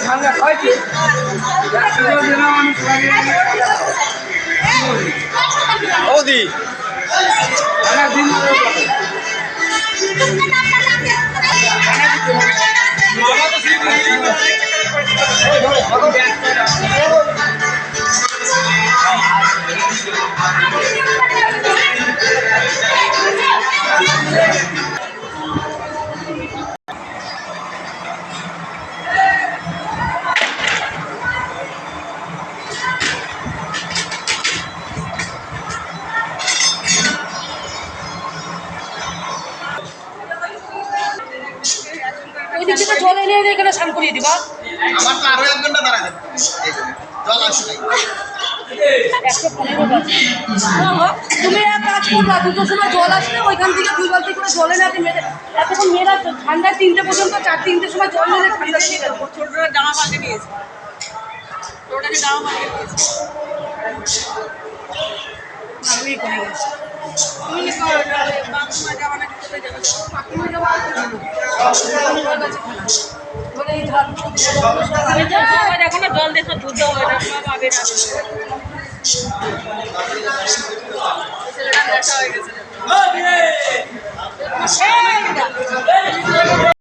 ঠান্ডা খাইছি ওদি জল এনে এখানে স্নান করিয়ে দিবা। আমার তো আরো 1 ঘন্টা দাঁড়ায় জল আসে নাই। তুমি এক কাজ করবা, 2টোর সময় জল আসলে ওইখান থেকে 2 বালতি করে জল এনে মেরে এতক্ষণ মেয়েরা ঠান্ডা 3টে পর্যন্ত 4-3টের সময় জল নিলে ঠান্ডা লেগে যাবে। ছোটরা জামা পাল্টে নিয়েছে, ছোটটাকে জামা পাল্টে নিয়েছে। আমি করে গেছি তুমি বাথরুমে যাওয়া নাকি চলে যাবে? এখন জল দেখো দুধ পাবে না।